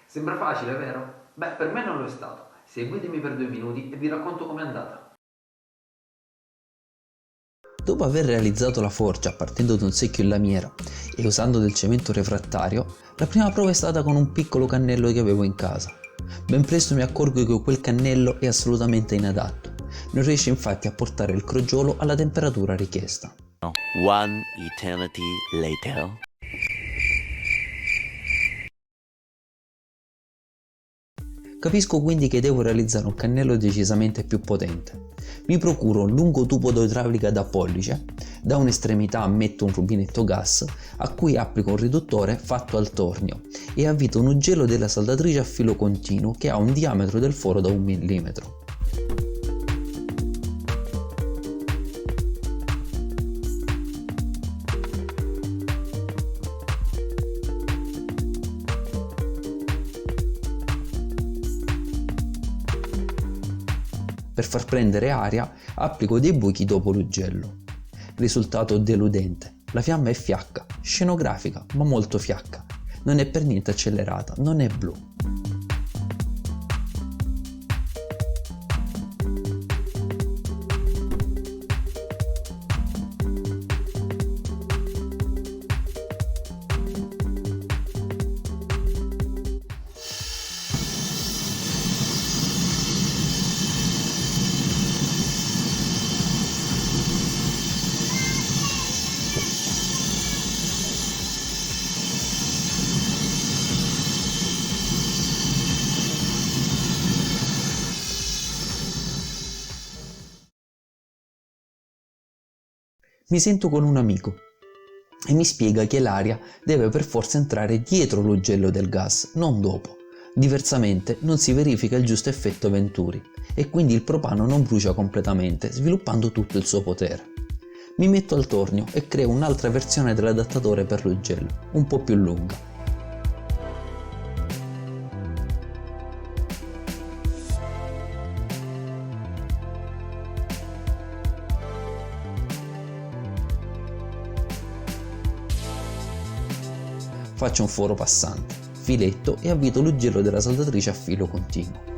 Sembra facile, vero? Beh, per me non lo è stato. Seguitemi per 2 minuti e vi racconto com'è andata. Dopo aver realizzato la forgia partendo da un secchio in lamiera e usando del cemento refrattario, la prima prova è stata con un piccolo cannello che avevo in casa. Ben presto mi accorgo che quel cannello è assolutamente inadatto, non riesce infatti a portare il crogiolo alla temperatura richiesta. One eternity later. Capisco quindi che devo realizzare un cannello decisamente più potente. Mi procuro un lungo tubo d'idraulica da pollice, da un'estremità metto un rubinetto gas a cui applico un riduttore fatto al tornio e avvito un ugello della saldatrice a filo continuo che ha un diametro del foro da 1 mm. Per far prendere aria applico dei buchi dopo l'ugello. Risultato deludente. La fiamma è fiacca, scenografica ma molto fiacca. Non è per niente accelerata, non è blu. Mi sento con un amico e mi spiega che l'aria deve per forza entrare dietro l'ugello del gas, non dopo. Diversamente non si verifica il giusto effetto Venturi e quindi il propano non brucia completamente, sviluppando tutto il suo potere. Mi metto al tornio e creo un'altra versione dell'adattatore per l'ugello, un po' più lunga. Faccio un foro passante, filetto e avvito l'ugello della saldatrice a filo continuo.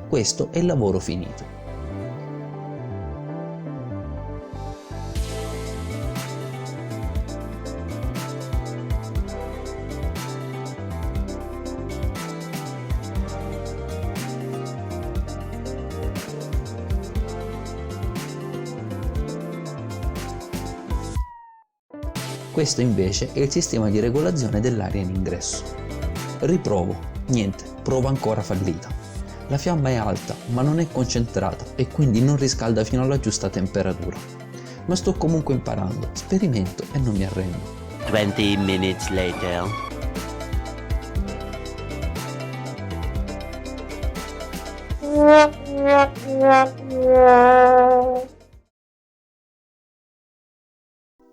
Questo è il lavoro finito. Questo invece è il sistema di regolazione dell'aria in ingresso. Riprovo, niente, prova ancora fallita. La fiamma è alta ma non è concentrata e quindi non riscalda fino alla giusta temperatura. Ma sto comunque imparando, sperimento e non mi arrendo. 20 minutes later.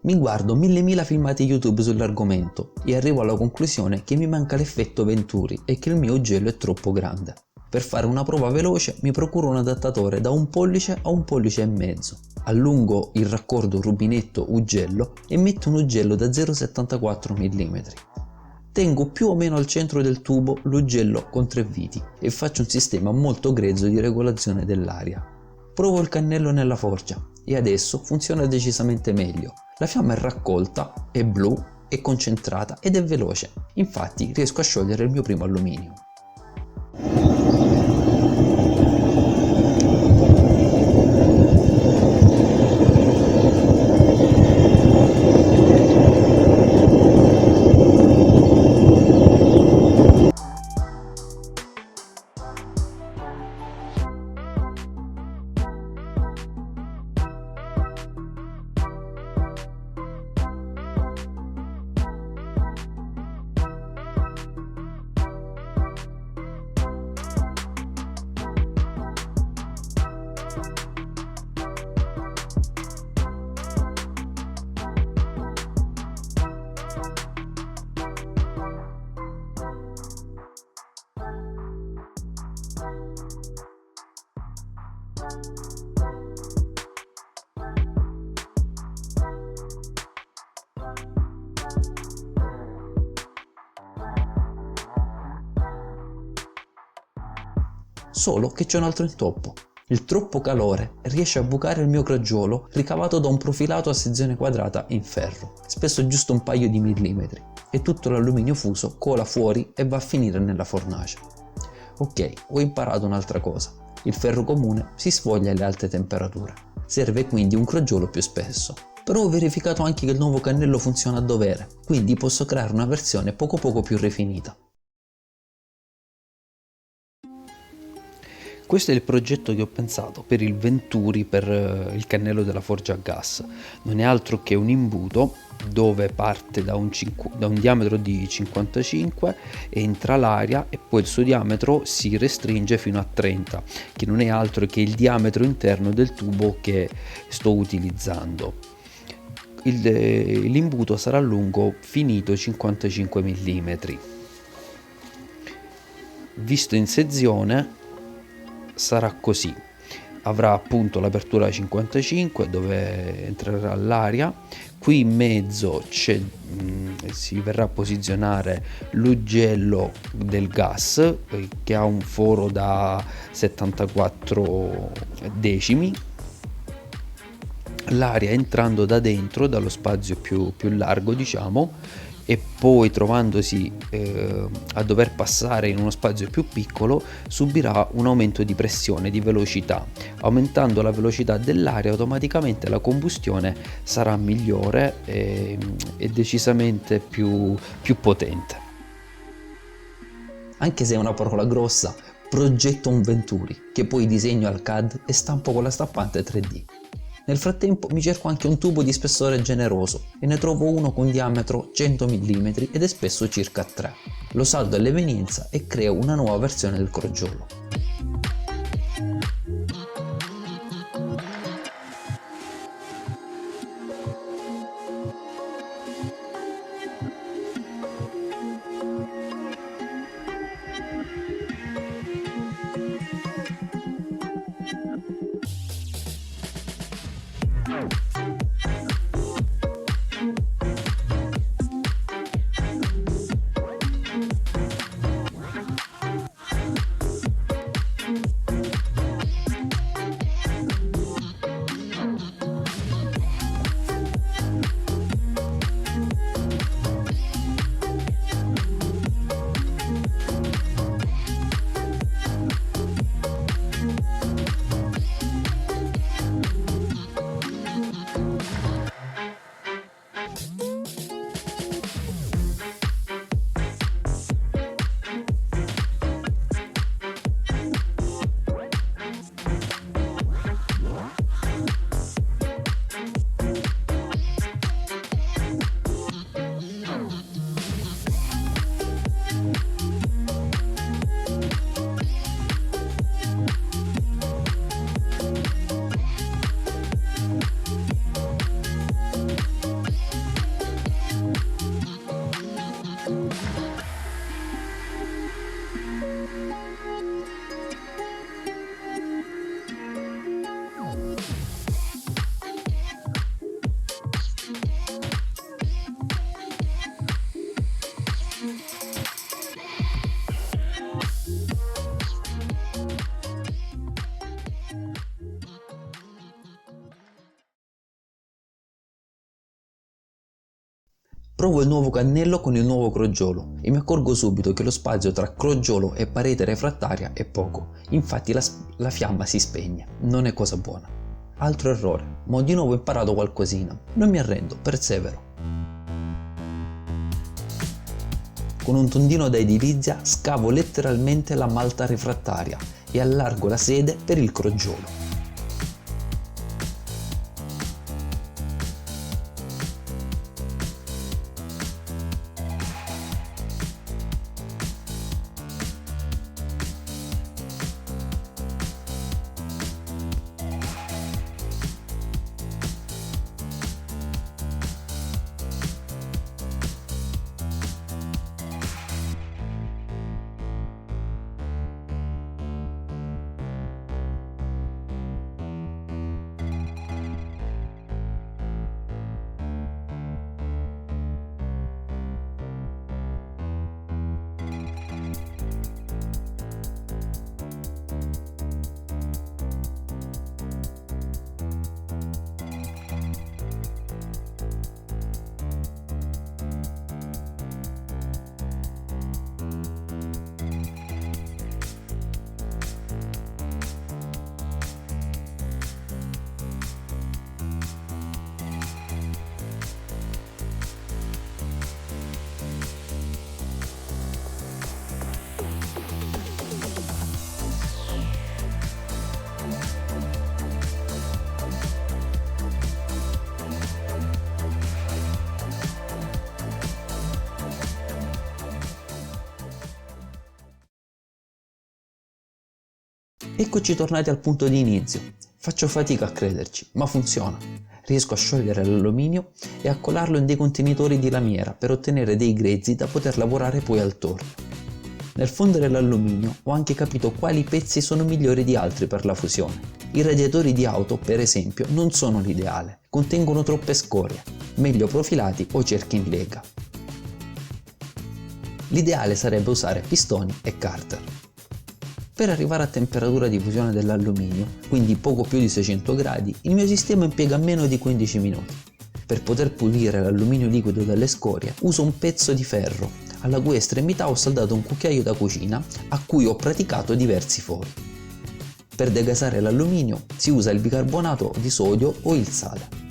Mi guardo mille filmati YouTube sull'argomento e arrivo alla conclusione che mi manca l'effetto Venturi e che il mio ugello è troppo grande. Per fare una prova veloce mi procuro un adattatore da 1 pollice a 1 pollice e mezzo. Allungo il raccordo rubinetto ugello e metto un ugello da 0,74 mm. Tengo più o meno al centro del tubo l'ugello con 3 viti e faccio un sistema molto grezzo di regolazione dell'aria. Provo il cannello nella forgia e adesso funziona decisamente meglio. La fiamma è raccolta, è blu è concentrata ed è veloce, infatti riesco a sciogliere il mio primo alluminio. Solo che c'è un altro intoppo. Il troppo calore riesce a bucare il mio crogiolo ricavato da un profilato a sezione quadrata in ferro, spesso giusto un paio di millimetri, e tutto l'alluminio fuso cola fuori e va a finire nella fornace. Ok, ho imparato un'altra cosa. Il ferro comune si sfoglia alle alte temperature. Serve quindi un crogiolo più spesso. Però ho verificato anche che il nuovo cannello funziona a dovere, quindi posso creare una versione poco più rifinita. Questo è il progetto che ho pensato per il Venturi, per il cannello della forgia a gas. Non è altro che un imbuto dove parte da un diametro di 55, entra l'aria e poi il suo diametro si restringe fino a 30, che non è altro che il diametro interno del tubo che sto utilizzando. L'imbuto sarà lungo finito 55 mm. Visto in sezione sarà così: avrà appunto l'apertura da 55 dove entrerà l'aria, qui in mezzo si verrà a posizionare l'ugello del gas che ha un foro da 74 decimi, l'aria entrando da dentro dallo spazio più largo, diciamo, e poi trovandosi a dover passare in uno spazio più piccolo subirà un aumento di pressione, di velocità. Aumentando la velocità dell'aria automaticamente la combustione sarà migliore e decisamente più potente. Anche se è una parola grossa, progetto un Venturi che poi disegno al CAD e stampo con la stampante 3D. Nel frattempo mi cerco anche un tubo di spessore generoso e ne trovo uno con diametro 100 mm ed è spesso circa 3. Lo saldo all'evenienza e creo una nuova versione del crogiolo. Provo il nuovo cannello con il nuovo crogiolo e mi accorgo subito che lo spazio tra crogiolo e parete refrattaria è poco, infatti la fiamma si spegne, non è cosa buona. Altro errore, ma ho di nuovo imparato qualcosina, non mi arrendo, persevero. Con un tondino da edilizia scavo letteralmente la malta refrattaria e allargo la sede per il crogiolo. Eccoci tornati al punto di inizio. Faccio fatica a crederci, ma funziona. Riesco a sciogliere l'alluminio e a colarlo in dei contenitori di lamiera per ottenere dei grezzi da poter lavorare poi al torno. Nel fondere l'alluminio ho anche capito quali pezzi sono migliori di altri per la fusione. I radiatori di auto, per esempio, non sono l'ideale, contengono troppe scorie, meglio profilati o cerchi in lega. L'ideale sarebbe usare pistoni e carter. Per arrivare a temperatura di fusione dell'alluminio, quindi poco più di 600 gradi, il mio sistema impiega meno di 15 minuti. Per poter pulire l'alluminio liquido dalle scorie uso un pezzo di ferro, alla cui estremità ho saldato un cucchiaio da cucina a cui ho praticato diversi fori. Per degasare l'alluminio si usa il bicarbonato di sodio o il sale.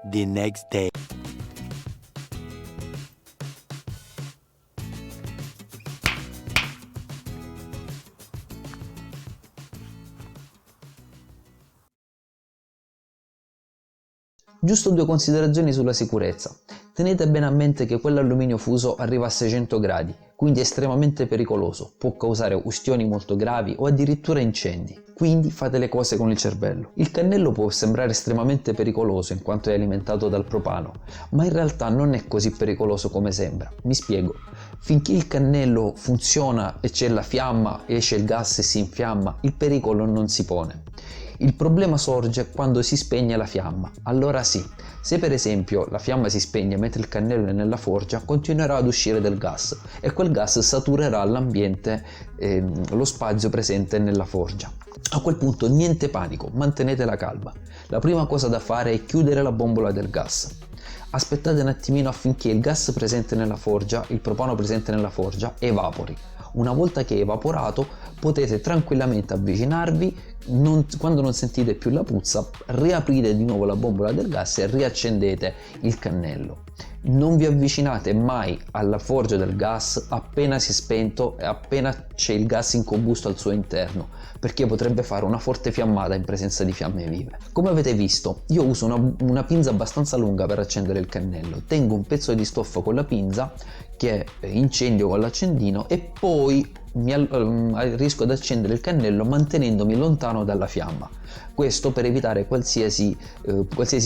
The next day. Giusto 2 considerazioni sulla sicurezza. Tenete bene a mente che quell'alluminio fuso arriva a 600 gradi, quindi è estremamente pericoloso, può causare ustioni molto gravi o addirittura incendi. Quindi fate le cose con il cervello. Il cannello può sembrare estremamente pericoloso in quanto è alimentato dal propano, ma in realtà non è così pericoloso come sembra. Mi spiego. Finché il cannello funziona e c'è la fiamma, esce il gas e si infiamma, il pericolo non si pone. Il problema sorge quando si spegne la fiamma. Allora sì, se per esempio la fiamma si spegne mentre il cannello è nella forgia, continuerà ad uscire del gas e quel gas saturerà l'ambiente, lo spazio presente nella forgia. A quel punto niente panico, mantenete la calma. La prima cosa da fare è chiudere la bombola del gas. Aspettate un attimino affinché il gas presente nella forgia, il propano presente nella forgia, evapori. Una volta che è evaporato potete tranquillamente avvicinarvi, quando non sentite più la puzza, riaprite di nuovo la bombola del gas e riaccendete il cannello. Non vi avvicinate mai alla forgia del gas appena si è spento e appena c'è il gas incombusto al suo interno, perché potrebbe fare una forte fiammata in presenza di fiamme vive. Come avete visto, io uso una pinza abbastanza lunga per accendere il cannello, tengo un pezzo di stoffa con la pinza che incendio con l'accendino e poi riesco ad accendere il cannello mantenendomi lontano dalla fiamma. Questo per evitare qualsiasi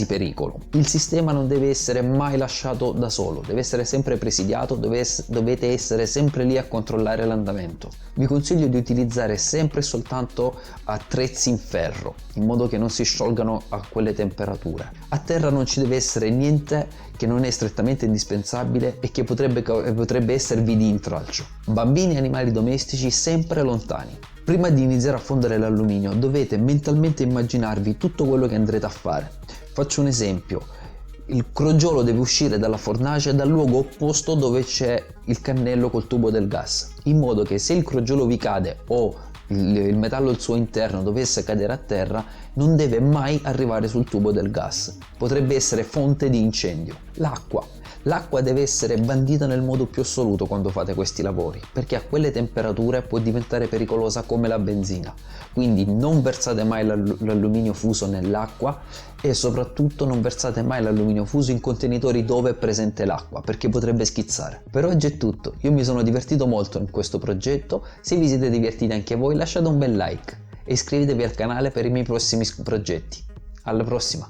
pericolo. Il sistema non deve essere mai lasciato da solo, deve essere sempre presidiato, dovete essere sempre lì a controllare l'andamento. Vi consiglio di utilizzare sempre e soltanto attrezzi in ferro, in modo che non si sciolgano a quelle temperature. A terra non ci deve essere niente che non è strettamente indispensabile e che potrebbe esservi di intralcio. Bambini e animali domestici sempre lontani. Prima di iniziare a fondere l'alluminio dovete mentalmente immaginarvi tutto quello che andrete a fare. Faccio un esempio. Il crogiolo deve uscire dalla fornace dal luogo opposto dove c'è il cannello col tubo del gas, in modo che se il crogiolo vi cade o il metallo al suo interno dovesse cadere a terra, non deve mai arrivare sul tubo del gas. Potrebbe essere fonte di incendio. L'acqua deve essere bandita nel modo più assoluto quando fate questi lavori, perché a quelle temperature può diventare pericolosa come la benzina. Quindi non versate mai l'alluminio fuso nell'acqua e soprattutto non versate mai l'alluminio fuso in contenitori dove è presente l'acqua, perché potrebbe schizzare. Per oggi è tutto, io mi sono divertito molto in questo progetto, se vi siete divertiti anche voi lasciate un bel like e iscrivetevi al canale per i miei prossimi progetti. Alla prossima!